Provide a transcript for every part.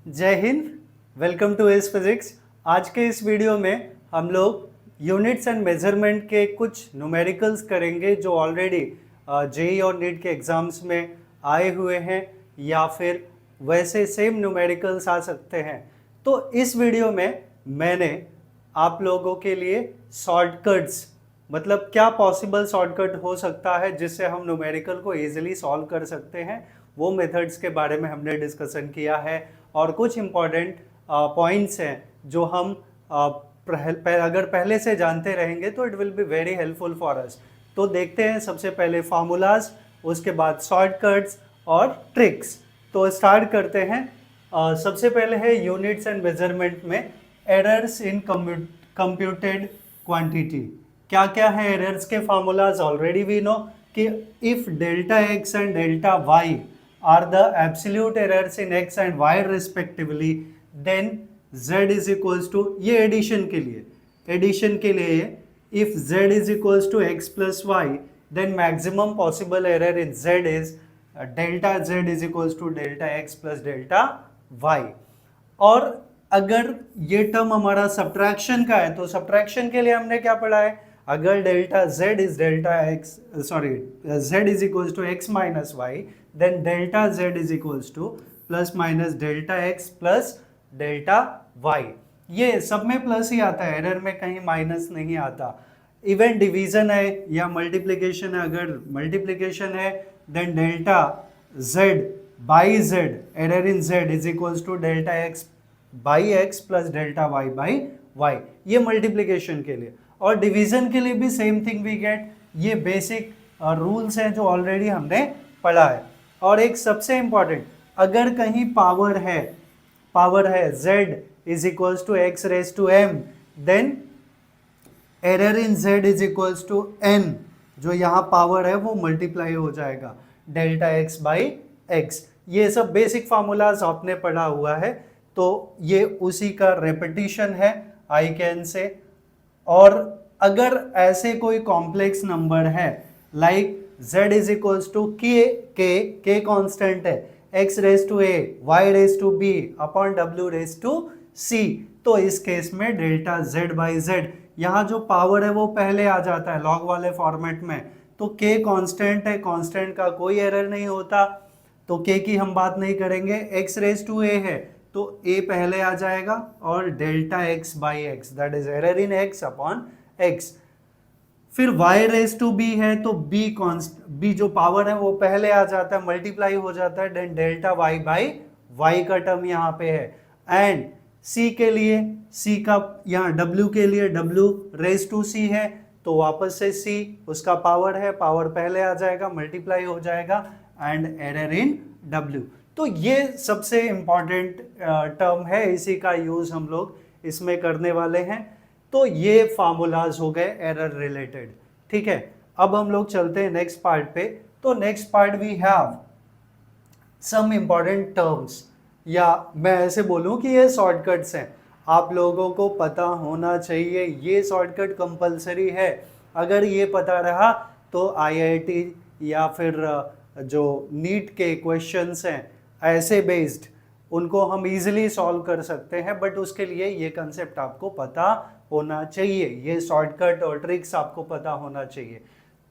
जय हिंद। Welcome to S physics. आज के इस वीडियो में हम लोग यूनिट्स एंड मेजरमेंट के कुछ न्यूमेरिकल्स करेंगे जो ऑलरेडी जेई और नीट के एग्जाम्स में आए हुए हैं या फिर वैसे सेम न्यूमेरिकल्स आ सकते हैं। तो इस वीडियो में मैंने आप लोगों के लिए शॉर्टकट्स, मतलब क्या पॉसिबल शॉर्टकट हो सकता है जिससे हम न्यूमेरिकल को इजीली सॉल्व कर सकते हैं, वो मेथड्स के बारे में हमने डिस्कशन किया है। और कुछ इम्पॉर्टेंट पॉइंट्स हैं जो हम अगर पहले से जानते रहेंगे तो it will be very helpful for us. तो देखते हैं सबसे पहले फार्मूलाज, उसके बाद शॉर्टकट्स और ट्रिक्स। तो स्टार्ट करते हैं। सबसे पहले है यूनिट्स एंड मेजरमेंट में एरर्स इन कंप्यूटेड क्वांटिटी। क्या क्या है एरर्स के फार्मूलाज? ऑलरेडी वी नो कि if delta x and delta y are the absolute errors in x and y respectively, then z is equals to, ये addition के लिए if z is equals to x plus y, then maximum possible error in z is delta z is equals to delta x plus delta y। और अगर ये term हमारा subtraction का है तो सब्ट्रैक्शन के लिए हमने क्या पढ़ा है? अगर delta z is delta x, sorry z is equals to x minus Y, then delta z is equals to plus minus delta x plus delta y। ये सब में प्लस ही आता है, एरर में कहीं माइनस नहीं आता। इवन डिवीजन है या मल्टीप्लिकेशन है, अगर मल्टीप्लिकेशन है then delta z by z, error in z is equals to delta x by x plus delta y by y। ये मल्टीप्लिकेशन के लिए। और डिवीजन के लिए भी सेम थिंग वी गेट। ये बेसिक रूल्स हैं जो ऑलरेडी हमने पढ़ा है। और एक सबसे इंपॉर्टेंट, अगर कहीं पावर है z is equals to X raise to m, then error in z is equals to n, जो यहाँ पावर है वो मल्टीप्लाई हो जाएगा डेल्टा x बाई x। ये सब बेसिक फार्मूलाज आपने पढ़ा हुआ है, तो ये उसी का रेपिटेशन है आई कैन से। और अगर ऐसे कोई कॉम्प्लेक्स नंबर है like z is equals to K constant है, x raise to a, y raise to b upon w raise to c, तो इस केस में डेल्टा z बाई z, यहाँ जो पावर है वो पहले आ जाता है लॉग वाले फॉर्मेट में। तो k कांस्टेंट है, कांस्टेंट का कोई एरर नहीं होता, तो k की हम बात नहीं करेंगे। x रेज टू a है तो a पहले आ जाएगा और delta x by x, that is error in x upon x। फिर y रेज टू b है तो b जो पावर है वो पहले आ जाता है, मल्टीप्लाई हो जाता है, then delta y by y का टर्म यहाँ पे है। एंड c के लिए, c का यहाँ w के लिए w रेज टू c है तो वापस से c उसका पावर है, पावर पहले आ जाएगा, मल्टीप्लाई हो जाएगा एंड एरर इन w। तो ये सबसे इंपॉर्टेंट टर्म है, इसी का यूज हम लोग इसमें करने वाले हैं। तो ये फार्मूलाज हो गए एरर रिलेटेड। ठीक है, अब हम लोग चलते हैं नेक्स्ट पार्ट पे। तो next part we have some important terms, या मैं ऐसे बोलूं कि ये शॉर्टकट्स हैं, आप लोगों को पता होना चाहिए। ये शॉर्टकट कंपलसरी है, अगर ये पता रहा तो आईआईटी या फिर जो नीट के क्वेश्चंस हैं ऐसे बेस्ड, उनको हम इजीली सॉल्व कर सकते हैं। बट उसके लिए ये कंसेप्ट आपको पता होना चाहिए, ये शॉर्टकट और ट्रिक्स आपको पता होना चाहिए।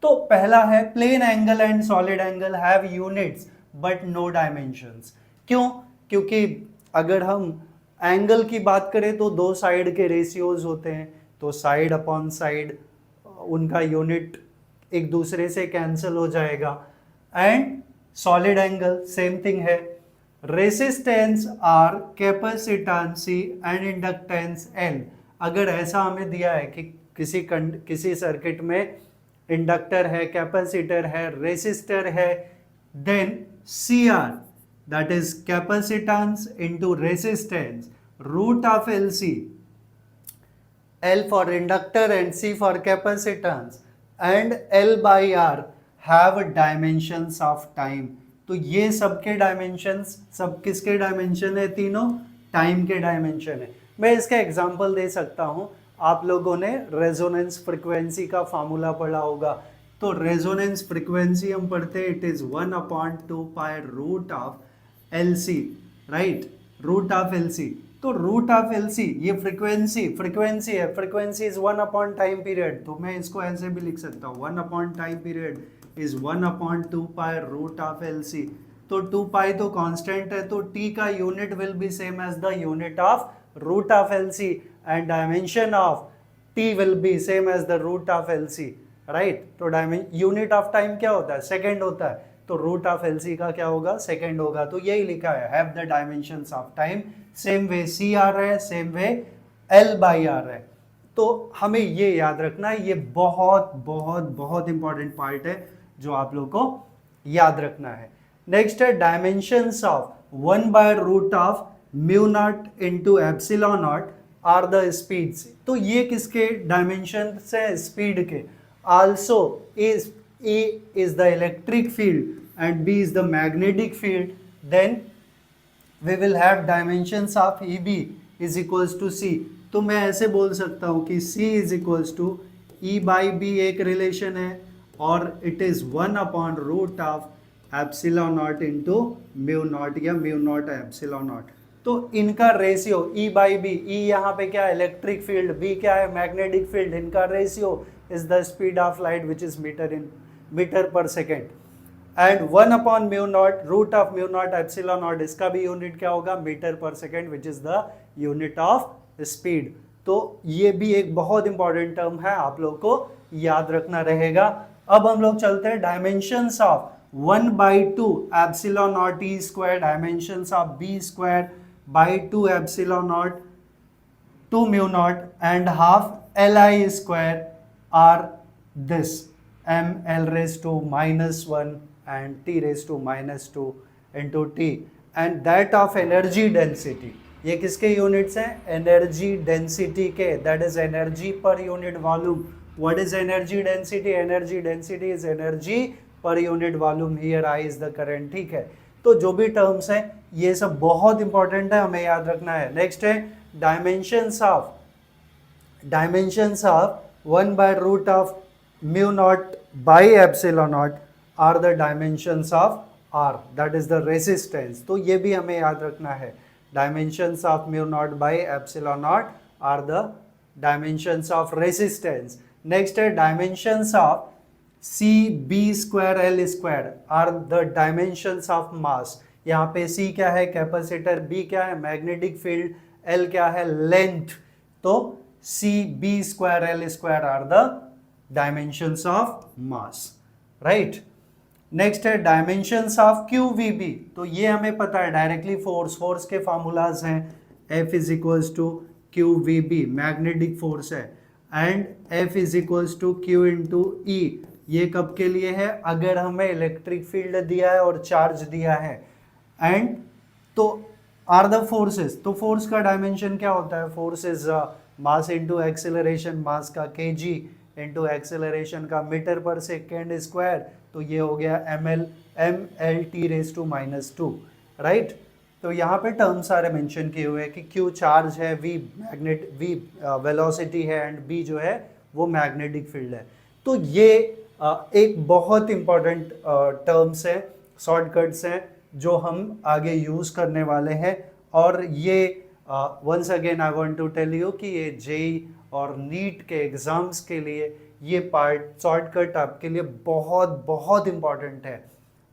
तो पहला है plane angle and solid angle have units but no dimensions. क्यों? क्योंकि अगर हम एंगल की बात करें तो दो साइड के रेशियोज होते हैं, तो साइड अपॉन साइड उनका यूनिट एक दूसरे से कैंसिल हो जाएगा। And solid angle same thing है। Resistance R, capacitance and inductance L. अगर ऐसा हमें दिया है कि किसी सर्किट में इंडक्टर है, कैपेसिटर है, रेसिस्टर है, then C R, that is capacitance into resistance, root of L C, L for inductor and C for capacitance, and L by R have dimensions of time. तो ये सबके dimensions, सब किसके dimension है? तीनों time के dimension है। मैं इसका एग्जांपल दे सकता हूँ। आप लोगों ने रेजोनेंस फ्रीक्वेंसी का फार्मूला पढ़ा होगा, तो रेजोनेंस फ्रीक्वेंसी हम पढ़ते हैं, it is 1/2 pi root of L C, right. Root of L C. तो रूट ऑफ एल सी ये फ्रीक्वेंसी है, frequency is 1 upon time period, तो मैं इसको ऐसे भी लिख सकता हूँ 1 upon time period is 1 upon 2 pi root of L C. तो 2 पाई तो कांस्टेंट है, तो t का unit will be same as the unit of root of L C and dimension of t will be same as the root of L C, right. तो unit of time क्या होता है, second होता है, तो root of L सी का क्या होगा, सेकेंड होगा। तो यही लिखा है have the dimensions of time, same way C आ रहा है, सेम वे एल बाई आ रहा है। तो हमें ये याद रखना है, ये बहुत बहुत बहुत इंपॉर्टेंट पार्ट है जो आप लोग को याद रखना है। नेक्स्ट है dimensions of 1 by root of mu naught into epsilon naught are the speeds. तो ये किसके डायमेंशन है, स्पीड के। Also is E is the electric field and B is the magnetic field, then we will have dimensions of EB is equals to C। तो मैं ऐसे बोल सकता हूँ कि C is equals to E by B एक relation है और it is 1 upon root of epsilon naught into mu naught या mu naught epsilon naught। तो इनका ratio E by B, E यहाँ पे क्या है इलेक्ट्रिक फील्ड, B क्या है मैग्नेटिक फील्ड, इनका ratio is the speed of light which is metre per second and 1 upon mu naught root of mu naught epsilon naught, इसका भी unit क्या होगा metre per second which is the unit of speed. तो ये भी एक बहुत important term है, आप लोग को याद रखना रहेगा। अब हम लोग चलते हैं dimensions of 1 by 2 epsilon naught E square, dimensions of B square by 2 epsilon naught 2 mu naught and half L I square are this m l raised to -1 and t raised to -2 into t and that of energy density। ये किसके units हैं, energy density के, that is energy per unit volume. What is energy density, energy density is energy per unit volume, here I is the current, ठीक है। तो जो भी terms हैं ये सब बहुत इंपॉर्टेंट है, हमें याद रखना है। नेक्स्ट है dimensions of 1 by root of mu naught by epsilon naught are the dimensions of R, that is the resistance। तो ये भी हमें याद रखना है, dimensions of mu naught by epsilon naught are the dimensions of resistance। next है dimensions of C B square L square are the dimensions of mass। यहाँ पे C क्या है कैपेसिटर, B क्या है मैग्नेटिक फील्ड, L क्या है length. तो C B square L square are the dimensions of mass, right। next है dimensions of QVB। तो ये हमें पता है डायरेक्टली फोर्स के फार्मूलाज हैं, F is equals to QVB magnetic force है and F is equals to Q into E, ये कब के लिए है, अगर हमें इलेक्ट्रिक फील्ड दिया है और चार्ज दिया है। एंड तो आर द फोर्सेस, तो फोर्स का डायमेंशन क्या होता है, force is mass into acceleration, mass का kg इंटू एक्सेलरेशन का मीटर पर सेकेंड स्क्वायर, तो ये हो गया M L T raise to -2, right. तो यहाँ पे टर्म सारे मेंशन किए हुए हैं कि Q चार्ज है, V वेलोसिटी है एंड B जो है वो मैग्नेटिक फील्ड है। तो ये एक बहुत इंपॉर्टेंट टर्म्स हैं, शॉर्टकट्स हैं जो हम आगे यूज़ करने वाले हैं। और ये once again I want to tell you कि ये जेई और नीट के एग्ज़ाम्स के लिए ये पार्ट शॉर्टकट आपके लिए बहुत बहुत इम्पॉर्टेंट है।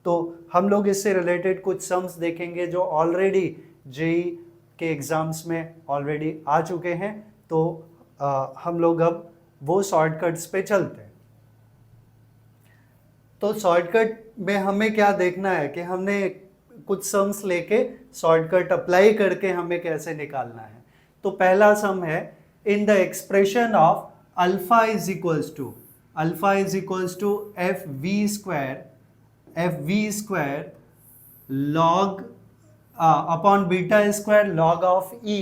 तो हम लोग इससे रिलेटेड कुछ सम्स देखेंगे जो ऑलरेडी जेई के एग्ज़ाम्स में ऑलरेडी आ चुके हैं। तो हम लोग अब वो शॉर्टकट्स पे चलते हैं। तो शॉर्टकट में हमें क्या देखना है कि हमने कुछ सम्स लेके शॉर्टकट अप्लाई करके हमें कैसे निकालना है। तो पहला सम है in the expression of alpha is equals to fv square log upon beta square log of e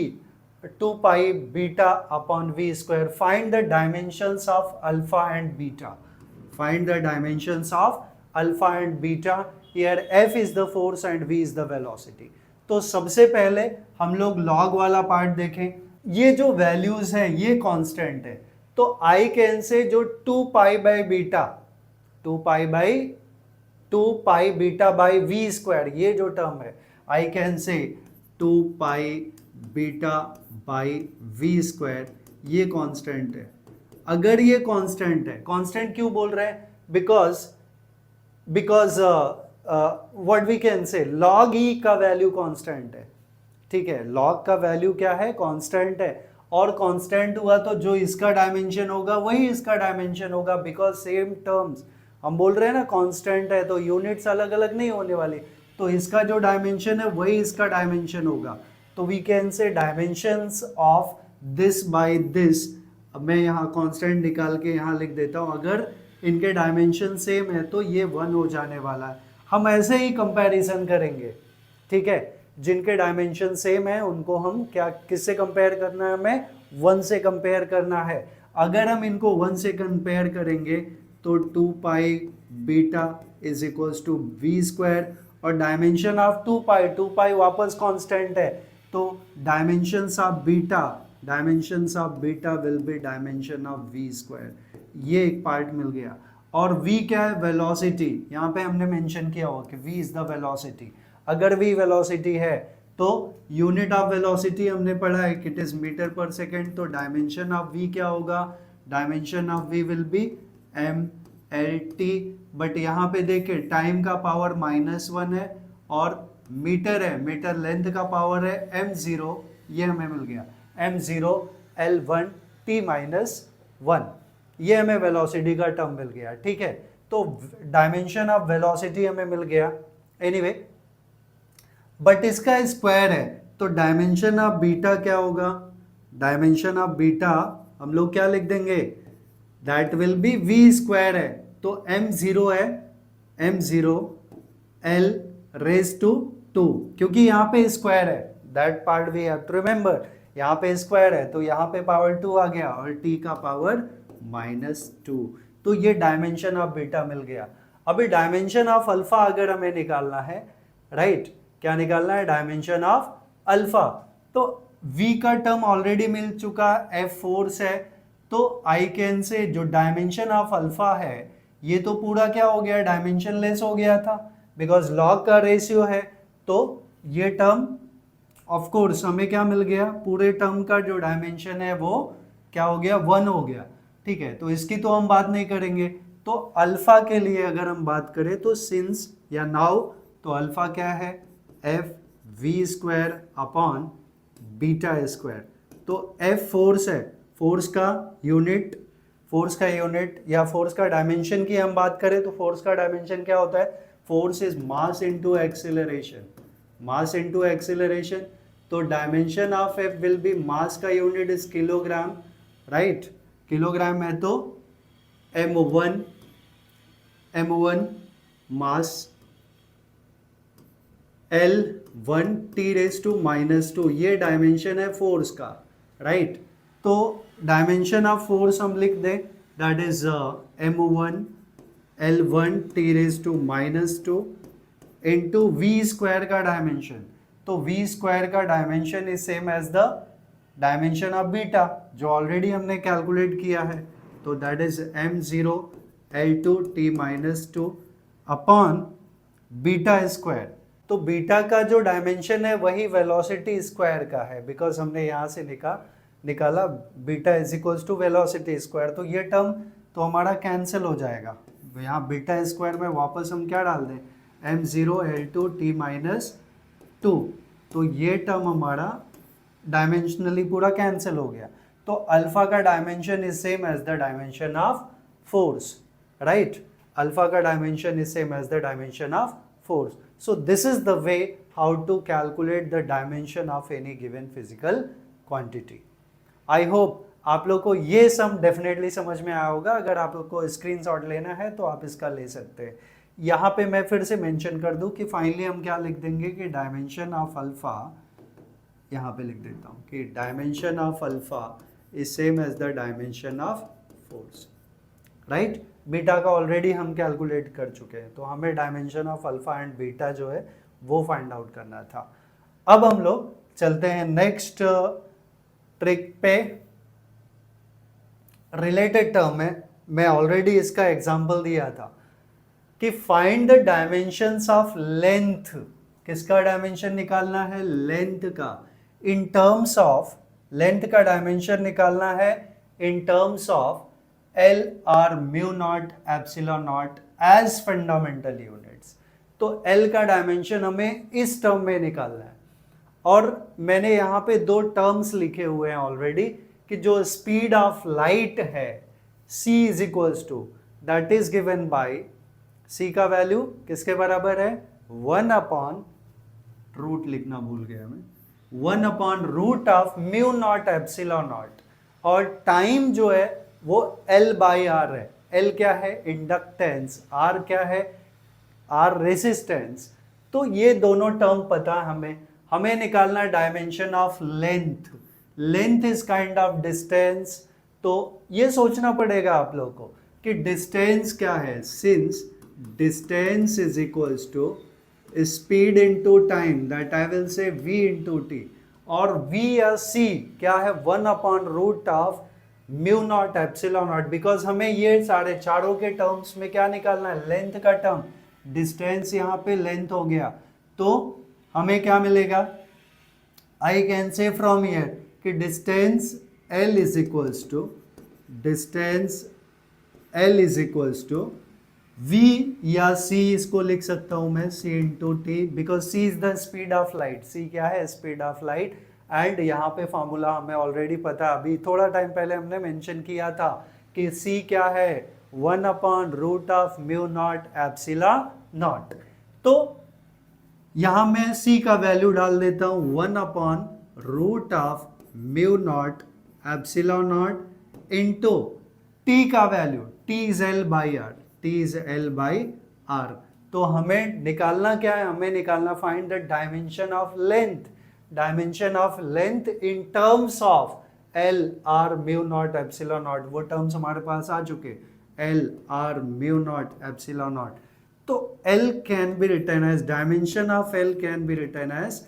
2 pi beta upon v square। find the dimensions of alpha and beta, find the dimensions of alpha and beta। here f is the force and v is the velocity। तो सबसे पहले हम लोग log वाला part देखें। ये जो values हैं ये कांस्टेंट है, तो आई कैन से जो 2 pi by beta by V square, ये जो टर्म है I can say 2 pi beta by V square, ये कांस्टेंट है। अगर ये कांस्टेंट है, कांस्टेंट क्यों बोल रहे हैं? Because what we can say log e का वैल्यू कांस्टेंट है, ठीक है, लॉग का वैल्यू क्या है? कांस्टेंट है, और कांस्टेंट हुआ तो जो इसका डायमेंशन होगा वही इसका डायमेंशन होगा, बिकॉज सेम टर्म्स। हम बोल रहे हैं ना कांस्टेंट है तो यूनिट्स अलग अलग नहीं होने वाली, तो इसका जो डायमेंशन है वही इसका डायमेंशन होगा। तो we can say dimensions of this by this, अब मैं यहाँ कांस्टेंट निकाल के यहाँ लिख देता हूँ, अगर इनके डायमेंशन सेम है तो ये 1 हो जाने वाला है। हम ऐसे ही कंपैरिजन करेंगे, ठीक है, जिनके डायमेंशन सेम है उनको हम क्या, किससे कंपेयर करना है? हमें 1 से कंपेयर करना है। अगर हम इनको 1 से कंपेयर करेंगे तो 2 pi beta is equals to v square, और डायमेंशन ऑफ 2 पाई वापस कांस्टेंट है, तो dimensions of beta will be dimension of v square. ये एक पार्ट मिल गया। और v क्या है? वेलोसिटी। यहाँ पे हमने मेंशन किया हुआ कि v इज द वेलोसिटी। अगर v वेलोसिटी है तो यूनिट ऑफ वेलोसिटी हमने पढ़ा है कि it is metre per second, तो डायमेंशन ऑफ v क्या होगा? Dimension of v will be m/t, but यहाँ पे देखिए टाइम का पावर -1 है और मीटर है, मीटर लेंथ का पावर है m0, ये हमें मिल गया m0 L1 t-1, ये हमें वेलोसिटी का टर्म मिल गया, ठीक है। तो डायमेंशन ऑफ वेलोसिटी हमें मिल गया एनीवे, बट इसका स्क्वायर है, तो डायमेंशन ऑफ बीटा क्या होगा? डायमेंशन ऑफ बीटा हम लोग क्या लिख देंगे? That will be V square है, तो m0 है m0 L रेज टू 2, क्योंकि यहाँ पे स्क्वायर है, that part we have to remember. यहाँ पे स्क्वायर है तो यहाँ पे पावर 2 आ गया और t का पावर -2, तो ये डायमेंशन ऑफ बीटा मिल गया। अभी डायमेंशन ऑफ अल्फा अगर हमें निकालना है, राइट, क्या निकालना है? Dimension of alpha. तो v का टर्म ऑलरेडी मिल चुका, f फोर्स है, तो आई कैन से जो डायमेंशन ऑफ अल्फा है ये तो पूरा क्या हो गया? डायमेंशन लेस हो गया था, बिकॉज लॉग का रेशियो है, तो ये टर्म ऑफ कोर्स हमें क्या मिल गया? पूरे टर्म का जो डायमेंशन है वो क्या हो गया? 1 हो गया, ठीक है। तो इसकी तो हम बात नहीं करेंगे, तो अल्फा के लिए अगर हम बात करें तो सिंस या नाउ, तो अल्फा क्या है? F V square upon beta square. तो एफ फोर्स है, फोर्स का यूनिट या फोर्स का डायमेंशन की हम बात करें तो फोर्स का डायमेंशन क्या होता है? Force is mass into acceleration, mass into acceleration. तो dimension of F will be, mass का unit is kilogram, right, kilogram है तो m1 मास L1 t⁻², ये डायमेंशन है फोर्स का, राइट। तो डायमेंशन ऑफ फोर्स हम लिख दें, that is m1 L1 t⁻² into V square का डायमेंशन। तो वी स्क्वायर का dimension is same as the dimension of beta जो ऑलरेडी हमने कैलकुलेट किया है, तो that is m0 L2 t⁻² upon beta square. तो बीटा का जो डायमेंशन है वही वेलोसिटी स्क्वायर का है, बिकॉज हमने यहाँ से निकाला beta is equals to velocity square. तो ये टर्म तो हमारा कैंसिल हो जाएगा, यहाँ बीटा स्क्वायर में वापस हम क्या डाल दें? m0 L2 t⁻², तो ये टर्म हमारा डायमेंशनली पूरा कैंसिल हो गया। तो अल्फा का dimension is same as the dimension of force, right, alpha का dimension is same as the dimension of force. So this is the way how to calculate the dimension of any given physical quantity. I hope आप लोग को ये सम definitely समझ में आया होगा। अगर आप लोग को स्क्रीनशॉट लेना है तो आप इसका ले सकते हैं। यहाँ पे मैं फिर से मेंशन कर दूं कि फाइनली हम क्या लिख देंगे कि डायमेंशन ऑफ अल्फा, यहाँ पे लिख देता हूँ कि dimension of alpha is same as the dimension of force, right. Beta का ऑलरेडी हम कैलकुलेट कर चुके हैं, तो हमें dimension of alpha and beta जो है वो फाइंड आउट करना था। अब हम लोग चलते हैं नेक्स्ट ट्रिक पे। रिलेटेड टर्म है, मैं ऑलरेडी इसका एग्जांपल दिया था कि find the dimensions of length किसका डायमेंशन निकालना है? लेंथ का। इन टर्म्स ऑफ लेंथ का डायमेंशन निकालना है in terms of L R mu naught epsilon naught as fundamental units. तो एल का डायमेंशन हमें इस टर्म में निकालना है, और मैंने यहां पे दो टर्म्स लिखे हुए हैं ऑलरेडी कि जो स्पीड ऑफ लाइट है c is equals to, that is given by c का वैल्यू किसके बराबर है? 1 अपॉन रूट लिखना भूल गया मैं, 1 upon root of mu naught epsilon naught, और टाइम जो है वो L बाई आर है। L क्या है? इंडक्टेंस। R क्या है? R resistance. तो ये दोनों टर्म पता है हमें निकालना dimension of length. Length is kind of distance. तो ये सोचना पड़ेगा आप लोगों को कि डिस्टेंस क्या है, since distance is equals to speed into time, that I will say v into T, और v या c क्या है? 1 upon root of mu naught epsilon naught, because हमें ये सारे चारों के टर्म्स में क्या निकालना है? लेंथ का टर्म। डिस्टेंस यहाँ पे लेंथ हो गया, तो हमें क्या मिलेगा? I can say from here कि distance L is equals to v या c, इसको लिख सकता हूं मैं c into T, because c is the speed of light. c क्या है? Speed of light. एंड यहाँ पे फॉर्मूला हमें ऑलरेडी पता है, अभी थोड़ा टाइम पहले हमने मेंशन किया था कि c क्या है? 1 upon root of mu naught epsilon naught. तो यहां मैं c का वैल्यू डाल देता हूं 1 upon root of mu naught epsilon naught into t का value, t is L by R, t is L by R. तो हमें निकालना क्या है? हमें निकालना find the dimension of length. Dimension of length in terms of L R mu naught epsilon naught. वो terms हमारे पास आ चुके, L R mu naught epsilon naught. तो L can be written as, dimension of L can be written as,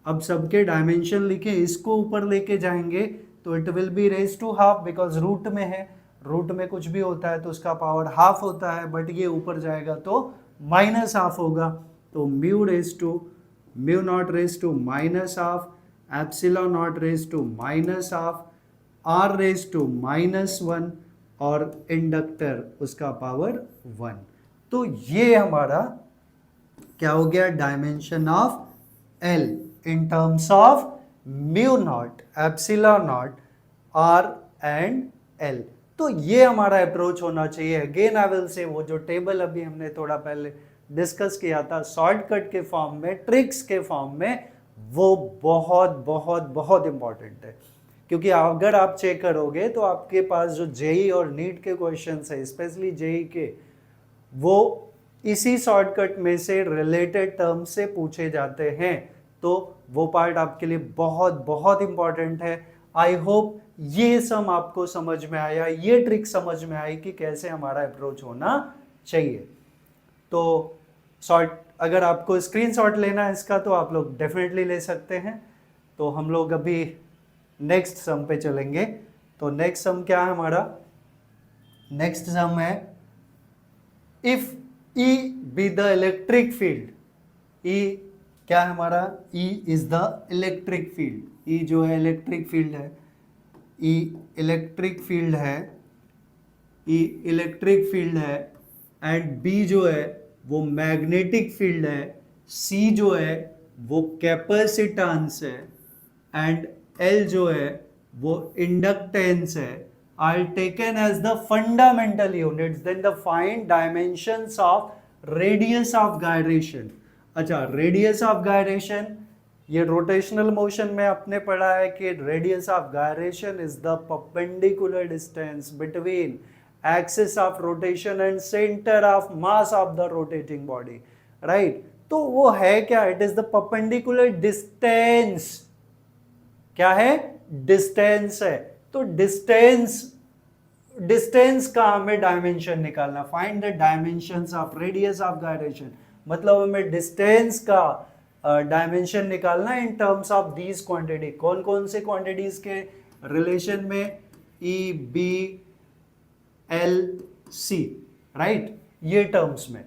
अब सबके dimension लिखे, इसको ऊपर लेके जाएंगे तो it will be raise to half, because root में है, रूट में कुछ भी होता है तो उसका पावर हाफ होता है, बट ये ऊपर जाएगा तो माइनस हाफ होगा। तो mu naught raise to minus half, epsilon naught raise to minus half, R raise to -1, और इंडक्टर उसका पावर 1। तो ये हमारा क्या हो गया? Dimension of L in terms of mu naught epsilon not R and L। तो ये हमारा अप्रोच होना चाहिए। अगेन आई विल से, वो जो टेबल अभी हमने थोड़ा पहले डिस्कस किया था शॉर्टकट के फॉर्म में, ट्रिक्स के फॉर्म में, वो बहुत बहुत बहुत इंपॉर्टेंट है, क्योंकि अगर आप चेक करोगे तो आपके पास जो जेई और नीट के क्वेश्चंस है, स्पेशली जेई के, वो इसी शॉर्टकट में से रिलेटेड टर्म से पूछे जाते हैं। तो वो पार्ट आपके लिए बहुत बहुत इंपॉर्टेंट है। आई होप ये सम आपको समझ में आया, ये ट्रिक समझ में आई कि कैसे हमारा अप्रोच होना चाहिए। तो अगर आपको स्क्रीनशॉट लेना है इसका तो आप लोग डेफिनेटली ले सकते हैं। तो हम लोग अभी नेक्स्ट सम पे चलेंगे। तो नेक्स्ट सम क्या है हमारा? नेक्स्ट सम है if E be the electric field. E क्या है हमारा? E is the electric field. E जो है इलेक्ट्रिक फील्ड है, E इलेक्ट्रिक फील्ड है, E इलेक्ट्रिक फील्ड है, एंड B जो है वो मैग्नेटिक फील्ड है, C जो है वो कैपेसिटेंस है, एंड L जो है वो इंडक्टेंस है, are taken as the fundamental units, then the find dimensions of radius of gyration। अच्छा, रेडियस ऑफ गायरेशन, ये रोटेशनल मोशन में आपने पढ़ा है कि radius of gyration is the perpendicular distance between axis of rotation and centre of mass of the rotating body, right. तो वो है क्या? It is the perpendicular distance. क्या है? डिस्टेंस है। तो डिस्टेंस का हमें डायमेंशन निकालना, find the dimensions of radius of gyration, मतलब हमें डिस्टेंस का डायमेंशन निकालना इन टर्म्स ऑफ दीज क्वांटिटी। कौन कौन से क्वांटिटीज के रिलेशन में? E B L C, right, ये टर्म्स में।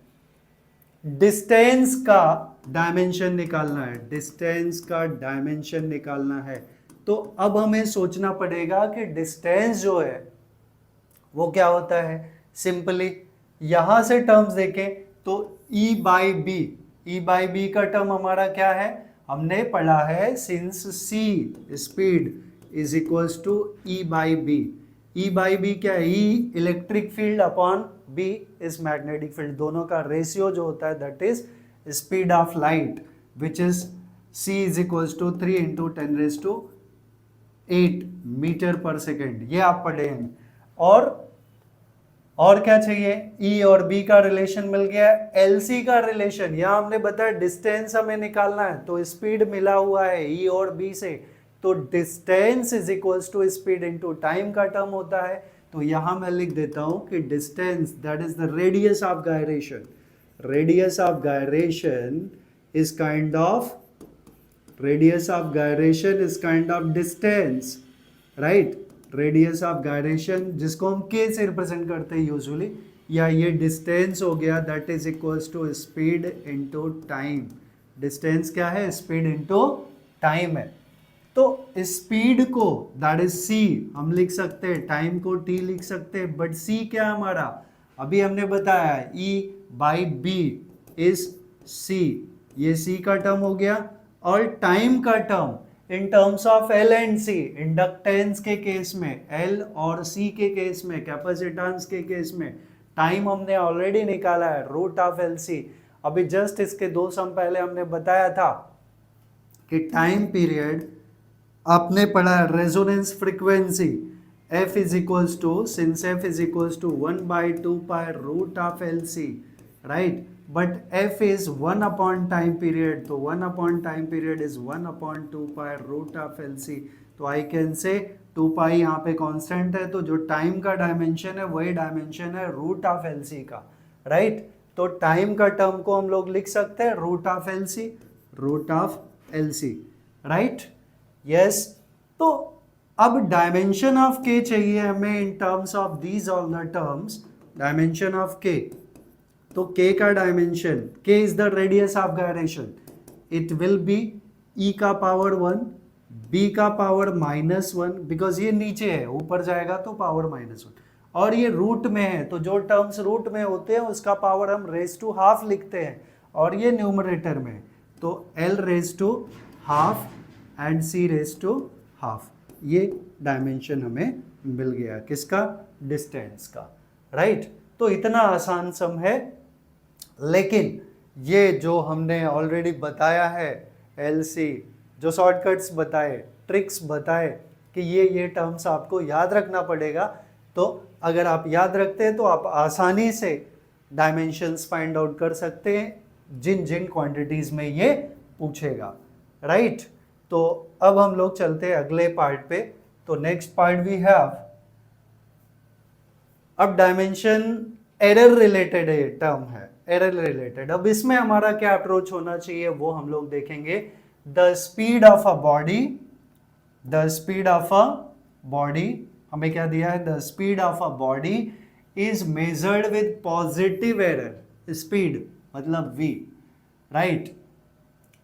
डिस्टेंस का डायमेंशन निकालना है, डिस्टेंस का डायमेंशन निकालना है। तो अब हमें सोचना पड़ेगा कि डिस्टेंस जो है वो क्या होता है। सिंपली यहां से टर्म्स देखें तो ई बाई बी का टर्म हमारा क्या है, हमने पढ़ा है since C speed is equals to E by B. E by B क्या है, E electric field upon B is magnetic field, दोनों का रेशियो जो होता है that is speed of light which is C is equals to 3 into 10⁸ metre per second, ये आप पढ़े हैं। और क्या चाहिए, E और B का रिलेशन मिल गया, LC का रिलेशन, यहां हमने बताया डिस्टेंस हमें निकालना है तो स्पीड मिला हुआ है E और B से, तो distance is equals to speed into time का टर्म होता है। तो यहां मैं लिख देता हूं कि distance that is the radius of gyration, radius of gyration is kind of distance, right. Radius of gyration जिसको हम k से रिप्रेजेंट करते हैं यूजुअली, या ये डिस्टेंस हो गया that is equals to speed into time. Distance क्या है, स्पीड इनटू टाइम है। तो स्पीड को दैट इज c हम लिख सकते हैं, टाइम को t लिख सकते हैं, बट c क्या है हमारा, अभी हमने बताया e by b is c, ये c का टर्म हो गया। और टाइम का term in terms of L and C, inductance के केस में L और C के केस में, कैपेसिटेंस के केस में टाइम हमने ऑलरेडी निकाला है रूट ऑफ LC। अभी जस्ट इसके 2 सम पहले हमने बताया था कि टाइम पीरियड आपने पढ़ा है resonance frequency F is equals to, since F is equals to 1/2 pi root of LC, right. But f is 1 upon time period, तो 1 upon time period is 1 upon 2 pi root of LC। तो I can say 2 pi यहाँ पे constant है, तो जो time का dimension है वही डायमेंशन है रूट ऑफ LC का, राइट। तो टाइम का टर्म को हम लोग लिख सकते हैं root of LC, right, yes. तो अब डायमेंशन ऑफ k चाहिए हमें in terms of these all the terms, dimension of k। तो k का डायमेंशन, k is the radius of gyration, it will be e का पावर 1, b का power -1, because ये नीचे है, ऊपर जाएगा तो पावर -1, और ये रूट में है, तो जो टर्म्स रूट में होते हैं उसका पावर हम रेज टू हाफ लिखते हैं, और ये न्यूमरेटर में है, तो l raise to half and c raise to half. ये डायमेंशन हमें मिल गया किसका, डिस्टेंस का, राइट। तो इतना आसान सम है, लेकिन ये जो हमने ऑलरेडी बताया है LC, जो शॉर्टकट्स बताए, ट्रिक्स बताए कि ये टर्म्स आपको याद रखना पड़ेगा, तो अगर आप याद रखते हैं तो आप आसानी से डायमेंशंस फाइंड आउट कर सकते हैं जिन जिन क्वांटिटीज में ये पूछेगा, राइट। तो अब हम लोग चलते हैं अगले पार्ट पे। तो नेक्स्ट पार्ट वी हैव, अब डायमेंशन एरर रिलेटेड टर्म है, एरर रिलेटेड। अब इसमें हमारा क्या अप्रोच होना चाहिए वो हम लोग देखेंगे। The speed of a body, हमें क्या दिया है, the speed of a body is measured with positive error, speed मतलब v, राइट,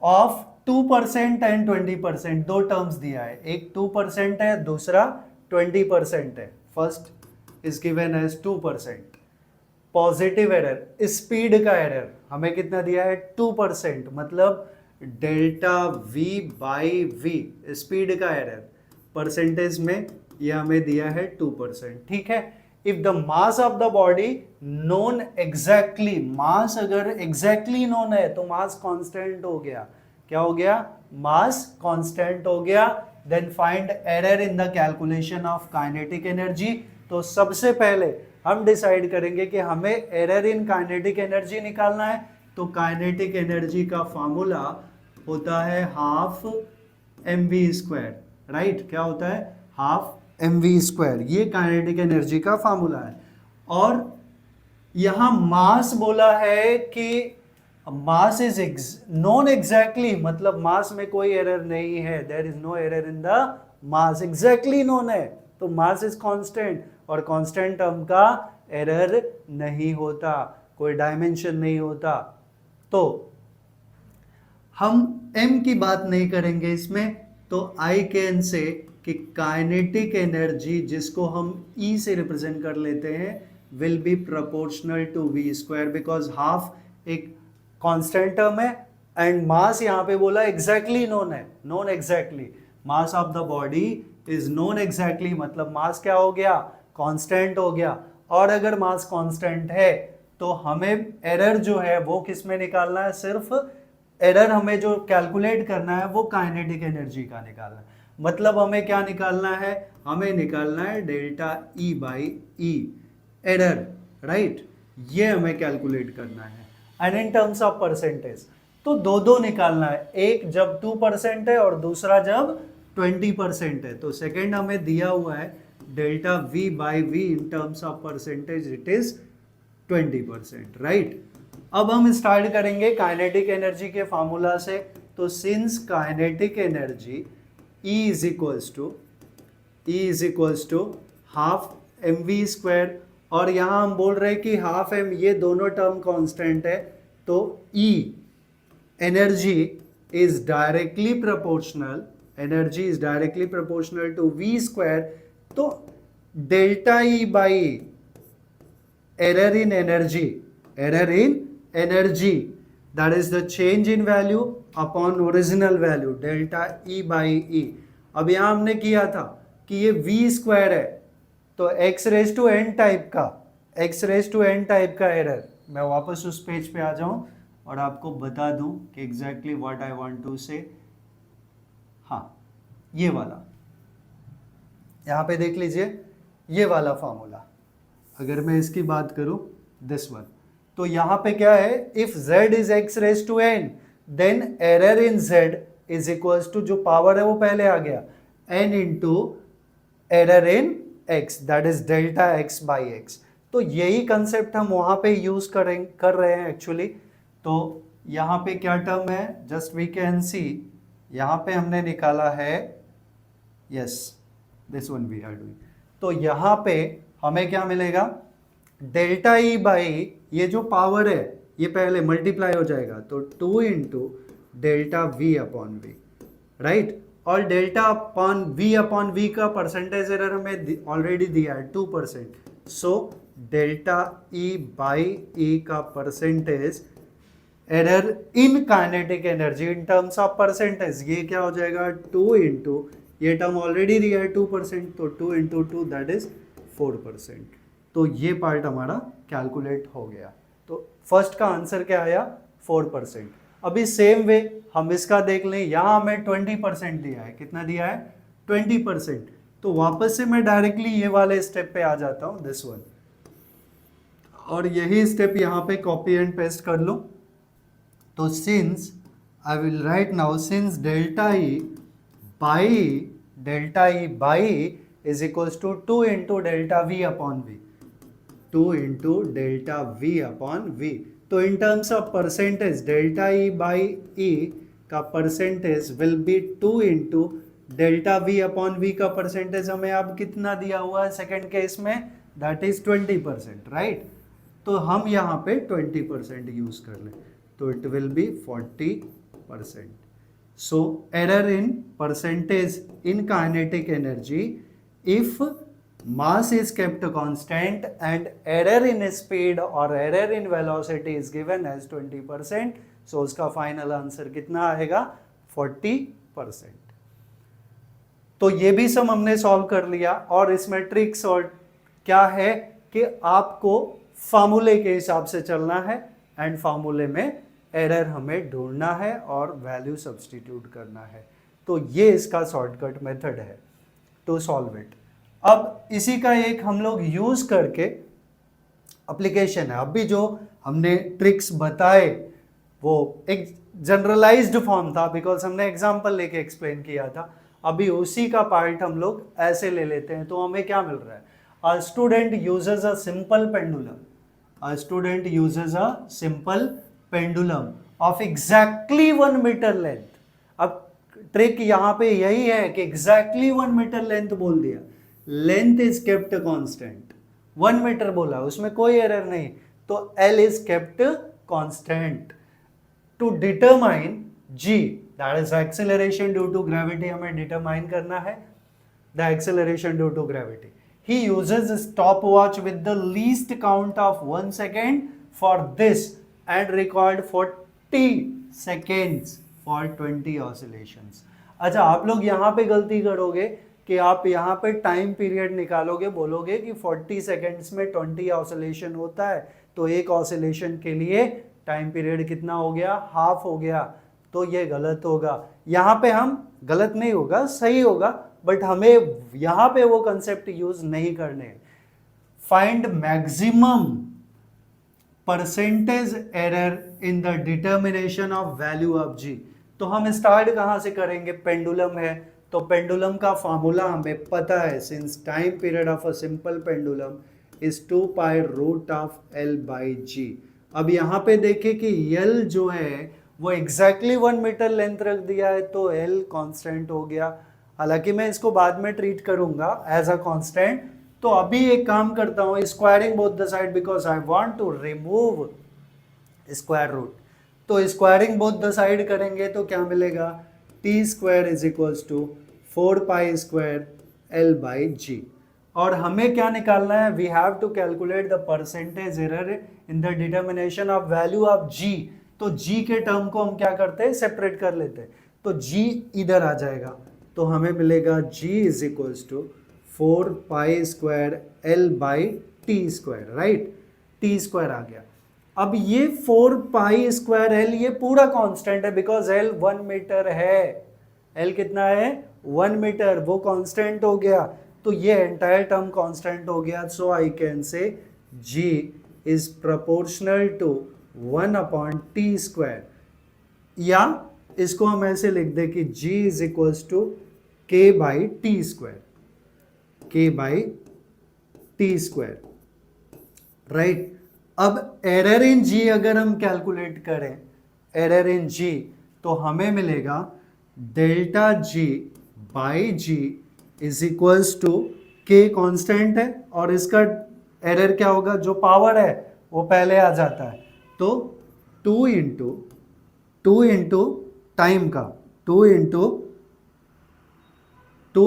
ऑफ 2% एंड 20%, दो टर्म्स दिया है, एक 2% है, दूसरा 20% है। First is given as 2%। Positive error, speed का एरर हमें कितना दिया है, 2%, मतलब delta v by v, speed का एरर परसेंटेज में ये हमें दिया है 2%, ठीक है। If the mass of the body known exactly, mass अगर एग्जैक्टली नोन है तो मास कांस्टेंट हो गया, क्या हो गया, मास कांस्टेंट हो गया। Then find error in the calculation of kinetic energy. तो सबसे पहले हम डिसाइड करेंगे कि हमें एरर इन काइनेटिक एनर्जी निकालना है, तो काइनेटिक एनर्जी का फॉर्मूला होता है हाफ mv², राइट, क्या होता है, हाफ mv², ये काइनेटिक एनर्जी का फॉर्मूला है। और यहां मास बोला है कि मास इज नॉन एग्जैक्टली, मतलब मास में कोई एरर नहीं है, there is no error in the mass, exactly known है, तो मास इज कांस्टेंट, और कांस्टेंट टर्म का एरर नहीं होता, कोई डायमेंशन नहीं होता। तो हम m की बात नहीं करेंगे इसमें, तो आई कैन से कि काइनेटिक एनर्जी जिसको हम E से रिप्रेजेंट कर लेते हैं will be proportional to v square, because half एक कांस्टेंट टर्म है एंड मास यहाँ पे बोला एग्जैक्टली नोन है, known exactly mass of the body is known exactly, मतलब मास क्या हो गया, कांस्टेंट हो गया। और अगर मास कांस्टेंट है तो हमें एरर जो है वो किस में निकालना है, सिर्फ एरर हमें जो कैलकुलेट करना है वो काइनेटिक एनर्जी का निकालना है। मतलब हमें क्या निकालना है, हमें निकालना है delta E by E error, right, ये हमें कैलकुलेट करना है and in terms of percentage. तो दो दो निकालना है, एक जब 2% है और दूसरा जब 20% है। तो सेकेंड हमें दिया हुआ है delta V by V in terms of percentage it is 20%, right. अब हम स्टार्ट करेंगे काइनेटिक एनर्जी के फार्मूला से। तो since kinetic energy E is equals to half mv square, और यहाँ हम बोल रहे हैं कि हाफ m, ये दोनों टर्म कांस्टेंट है, तो E energy is directly proportional to v square. तो delta E by error in energy that is the change in value upon original value delta E by E। अब यहाँ हमने किया था कि ये v स्क्वायर है, तो x raise to n type का एरर, मैं वापस उस पेज पे आ जाऊं और आपको बता दूं कि exactly what I want to say. हाँ, ये वाला यहाँ पे देख लीजिए, ये वाला फॉर्मूला अगर मैं इसकी बात करूं, दिस वन, तो यहां पे क्या है, if z is x raise to n then error in z is equals to, जो पावर है वो पहले आ गया, n into error in x that is delta x by x। तो यही कंसेप्ट हम वहां पे यूज कर रहे हैं एक्चुअली। तो यहां पे क्या टर्म है, जस्ट वी कैन सी, यहां पे हमने निकाला है, yes this one we are doing. तो यहां पे हमें क्या मिलेगा, डेल्टा ई बाई ये जो पावर है ये पहले मल्टीप्लाई हो जाएगा, तो 2 into delta V upon V, right. और डेल्टा अपॉन वी का परसेंटेज एरर हमें ऑलरेडी दिया है 2%। So delta E by E का percentage error in kinetic energy in terms of percentage, ये क्या हो जाएगा, 2 इंटू ये टर्म ऑलरेडी दिया है 2%, तो 2 इंटू 2 दैट इज 4%। तो ये पार्ट हमारा कैलकुलेट हो गया। तो फर्स्ट का आंसर क्या आया, 4%। अभी सेम वे हम इसका देख लें, यहाँ हमें 20% दिया है, कितना दिया है, 20%। तो वापस से मैं डायरेक्टली ये वाले स्टेप पे आ जाता हूँ, दिस वन, और यही स्टेप यहाँ पे कॉपी एंड पेस्ट कर लूँ। तो since I will write now, since delta E by is equals to 2 into delta v upon v, 2 into delta v upon v। तो in terms of percentage delta e by e का percentage will be 2 into delta v upon v का percentage हमें अब कितना दिया हुआ है second case में, दैट इज 20%, राइट। तो हम यहाँ पे 20% यूज कर लें, तो it will B 40%। So error in percentage in kinetic energy if mass is kept constant and error in speed or error in velocity is given as 20%, so उसका final answer कितना आएगा, 40%। तो ये भी सम हमने सॉल्व कर लिया, और इसमें ट्रिक्स और क्या है कि आपको फार्मूले के हिसाब से चलना है एंड फार्मूले में एरर हमें ढूंढना है और वैल्यू सब्सटीट्यूट करना है। तो ये इसका शॉर्टकट मेथड है टू सॉल्व इट। अब इसी का एक हम लोग यूज करके एप्लीकेशन है, अभी जो हमने ट्रिक्स बताए वो एक जनरलाइज्ड फॉर्म था, बिकॉज हमने एग्जांपल लेके एक्सप्लेन किया था। अभी उसी का पार्ट हम लोग ऐसे ले लेते हैं, तो हमें क्या मिल रहा है, a student uses a simple pendulum of exactly 1 metre length. अब ट्रिक यहाँ पे यही है कि एग्जैक्टली 1 मीटर लेंथ बोल दिया, length is kept constant, 1 metre बोला, उसमें कोई एरर नहीं, तो L is kept constant. To determine g, that is acceleration due to gravity, हमें डिटरमाइन करना है the acceleration due to gravity. He uses a stopwatch with the least count of 1 second for this and record 40 seconds for 20 oscillations. अच्छा, आप लोग यहाँ पे गलती करोगे कि आप यहाँ पे टाइम पीरियड निकालोगे, बोलोगे कि 40 सेकेंड्स में 20 ऑसिलेशन होता है, तो एक ऑसिलेशन के लिए टाइम पीरियड कितना हो गया, हाफ हो गया. तो ये गलत होगा. यहाँ पे हम गलत नहीं होगा, सही होगा, बट हमें यहाँ पे वो कंसेप्ट यूज नहीं करने. Find maximum percentage error in the determination of value of G. तो हम स्टार्ट कहाँ से करेंगे, पेंडुलम है, तो पेंडुलम का फॉर्मूला हमें पता है. Since time period of a simple pendulum is 2 pi root of L by G. अब यहाँ पे देखें कि एल जो है वो एग्जैक्टली 1 मीटर लेंथ रख दिया है, तो एल कांस्टेंट हो गया. हालांकि मैं इसको बाद में ट्रीट करूंगा एज अ कांस्टेंट. तो अभी एक काम करता हूं, squaring both the side because I want to remove square root. तो स्क्वायरिंग बोथ द साइड करेंगे तो क्या मिलेगा, T square is equals to 4 pi square L by जी. और हमें क्या निकालना है, we have to calculate the percentage error in the determination of value of G. तो जी के टर्म को हम क्या करते हैं, सेपरेट कर लेते हैं. तो जी इधर आ जाएगा, तो हमें मिलेगा g is equals to 4 pi square L by t square. Right, t square आ गया. अब ये 4 पाई स्क्वायर एल ये पूरा कांस्टेंट है बिकॉज एल 1 मीटर है. एल कितना है, 1 मीटर, वो कांस्टेंट हो गया. तो ये एंटायर टर्म कांस्टेंट हो गया. So I can say g is proportional to 1 upon t square. या इसको हम ऐसे लिख दे कि g is equals to k by t square, k by t square. Right, अब एरर इन g अगर हम कैलकुलेट करें, एरर इन g, तो हमें मिलेगा delta g by g is equals to k constant है और इसका एरर क्या होगा, जो पावर है वो पहले आ जाता है. तो 2 इंटू टाइम का 2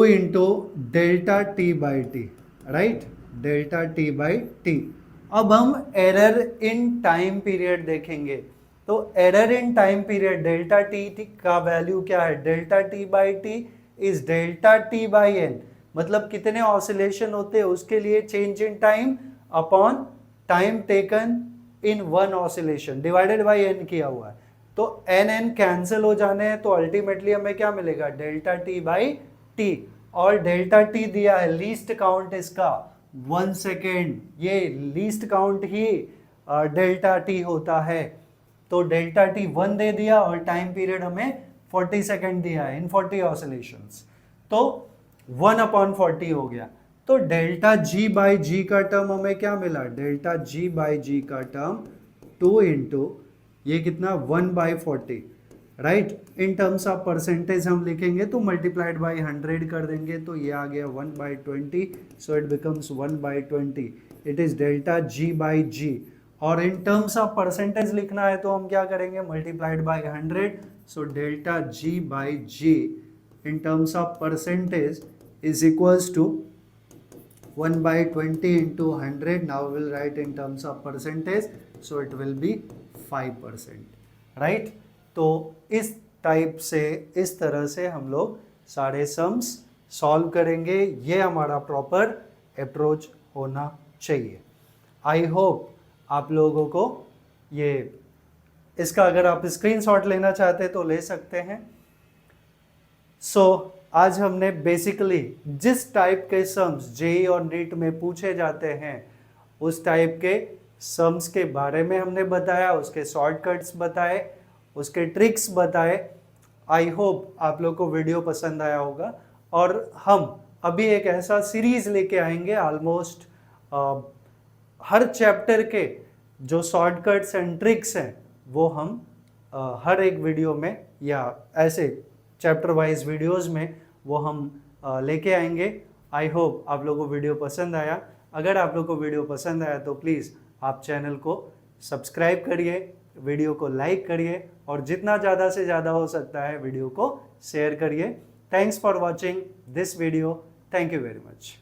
into delta T by T. Right, delta T by T. अब हम एरर इन टाइम पीरियड देखेंगे. तो error in time period delta T का वैल्यू क्या है, delta T by T is delta T by N. मतलब कितने ऑसिलेशन होते हैं उसके लिए change in time upon time taken in one oscillation divided by N किया हुआ है. तो एन एन कैंसिल हो जाने हैं, तो अल्टीमेटली हमें क्या मिलेगा, डेल्टा टी बाई टी. और डेल्टा टी दिया है, लीस्ट काउंट इसका 1 सेकेंड, ये लीस्ट काउंट ही डेल्टा टी होता है. तो डेल्टा टी 1 दे दिया और टाइम पीरियड हमें 40 सेकेंड दिया है इन 40 ऑसिलेशंस. तो 1 अपॉन 40 हो गया. तो डेल्टा जी बाई जी का टर्म हमें क्या मिला, डेल्टा जी बाई जी का टर्म 2 इंटू ये कितना 1 by 40. Right, in terms of percentage हम लिखेंगे तो मल्टीप्लाइड बाई 100 कर देंगे, तो ये आ गया 1 by 20. So it becomes 1 by 20. It is delta ji by जी. और इन टर्म्स ऑफ परसेंटेज लिखना है तो हम क्या करेंगे, multiplied by 100. So delta ji by G in terms of percentage is equals to 1 by 20 into 100. Now we will write in terms of percentage, so it will be 5%. right? तो इस type से, इस तरह से हम लोग सारे सम्स सॉल्व करेंगे. ये हमारा प्रॉपर अप्रोच होना चाहिए. आई होप आप लोगों को ये, इसका अगर आप स्क्रीनशॉट लेना चाहते हैं तो ले सकते हैं. आज हमने बेसिकली जिस टाइप के सम्स जेई और नीट में पूछे जाते हैं उस टाइप के सम्स के बारे में हमने बताया, उसके शॉर्टकट्स बताए, उसके ट्रिक्स बताए. आई होप आप लोग को वीडियो पसंद आया होगा. और हम अभी एक ऐसा सीरीज लेके आएंगे, ऑलमोस्ट हर चैप्टर के जो शॉर्टकट्स एंड ट्रिक्स हैं वो हम हर एक वीडियो में या ऐसे चैप्टर वाइज वीडियोस में वो हम लेके आएंगे. आई होप आप लोगों को वीडियो पसंद आया. अगर आप लोग को वीडियो पसंद आया तो प्लीज़ आप चैनल को सब्सक्राइब करिए, वीडियो को लाइक करिए और जितना ज़्यादा से ज़्यादा हो सकता है वीडियो को शेयर करिए। Thanks for watching this video. Thank you very much.